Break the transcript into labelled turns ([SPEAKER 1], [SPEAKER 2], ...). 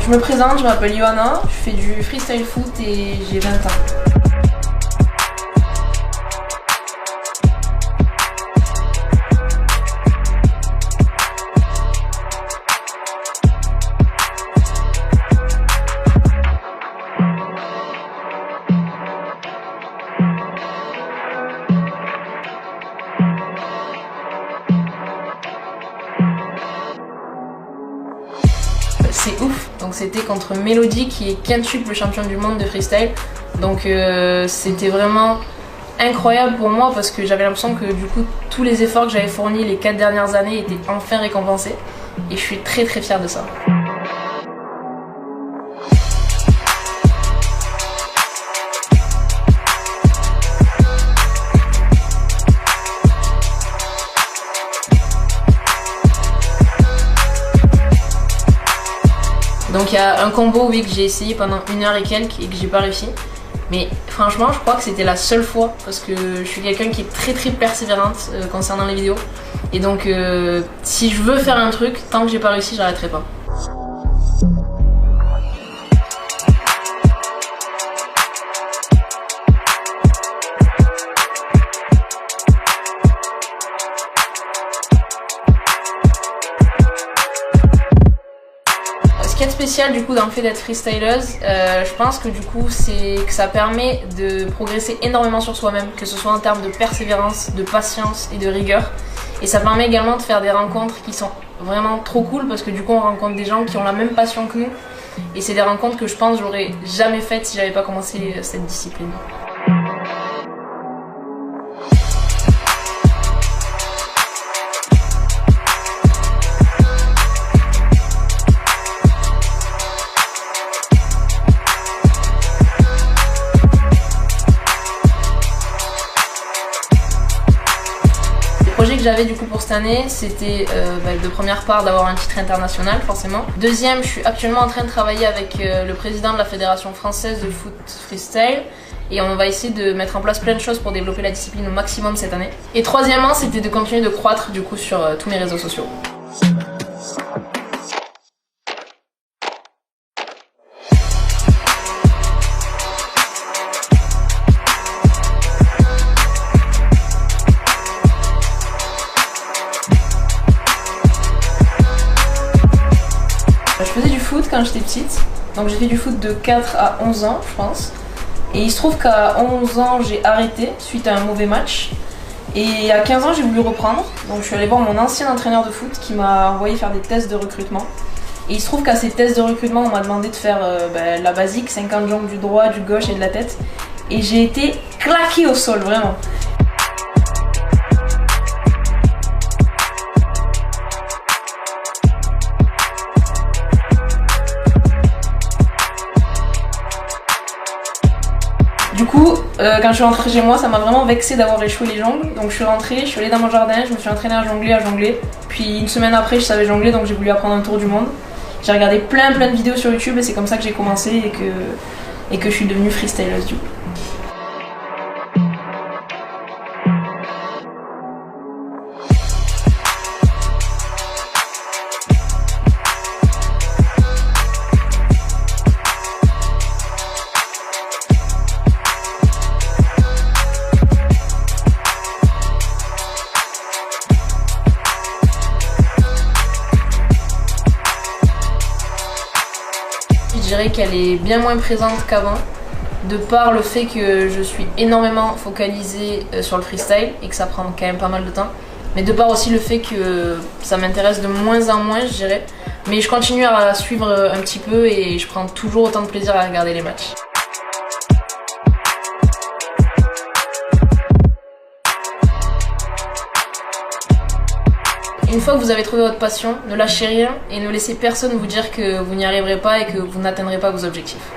[SPEAKER 1] Je me présente, je m'appelle Johanna, je fais du freestyle foot et j'ai 20 ans. C'est ouf, donc c'était contre Melody qui est quintuple champion du monde de freestyle, donc c'était vraiment incroyable pour moi parce que j'avais l'impression que du coup tous les efforts que j'avais fournis les 4 dernières années étaient enfin récompensés et je suis très fière de ça. Donc il y a un combo oui, que j'ai essayé pendant 1 heure et quelques et que j'ai pas réussi. Mais franchement je crois que c'était la seule fois parce que je suis quelqu'un qui est très persévérante concernant les vidéos. Et donc si je veux faire un truc, tant que j'ai pas réussi, j'arrêterai pas. Ce qui est spécial du coup dans le fait d'être freestyleuse, je pense que du coup c'est que ça permet de progresser énormément sur soi-même, que ce soit en termes de persévérance, de patience et de rigueur. Et ça permet également de faire des rencontres qui sont vraiment trop cool parce que du coup on rencontre des gens qui ont la même passion que nous. Et c'est des rencontres que je pense que j'aurais jamais faites si j'avais pas commencé cette discipline. Le projet que j'avais du coup pour cette année, c'était de première part d'avoir un titre international forcément. Deuxième, je suis actuellement en train de travailler avec le président de la Fédération française de foot freestyle et on va essayer de mettre en place plein de choses pour développer la discipline au maximum cette année. Et troisièmement, c'était de continuer de croître du coup sur tous mes réseaux sociaux. Je faisais du foot quand j'étais petite, donc j'ai fait du foot de 4 à 11 ans je pense. Et il se trouve qu'à 11 ans j'ai arrêté suite à un mauvais match. Et à 15 ans j'ai voulu reprendre, donc je suis allée voir mon ancien entraîneur de foot qui m'a envoyé faire des tests de recrutement. Et il se trouve qu'à ces tests de recrutement on m'a demandé de faire la basique, 50 jambes du droit, du gauche et de la tête. Et j'ai été claquée au sol vraiment. Du coup, quand je suis rentrée chez moi, ça m'a vraiment vexée d'avoir échoué les jongles. Donc je suis rentrée, je suis allée dans mon jardin, je me suis entraînée à jongler. Puis une semaine après, je savais jongler, donc j'ai voulu apprendre un tour du monde. J'ai regardé plein de vidéos sur YouTube et c'est comme ça que j'ai commencé et que je suis devenue freestyleuse du coup. Je dirais qu'elle est bien moins présente qu'avant, de par le fait que je suis énormément focalisée sur le freestyle et que ça prend quand même pas mal de temps. Mais de par aussi le fait que ça m'intéresse de moins en moins, je dirais. Mais je continue à la suivre un petit peu et je prends toujours autant de plaisir à regarder les matchs. Une fois que vous avez trouvé votre passion, ne lâchez rien et ne laissez personne vous dire que vous n'y arriverez pas et que vous n'atteindrez pas vos objectifs.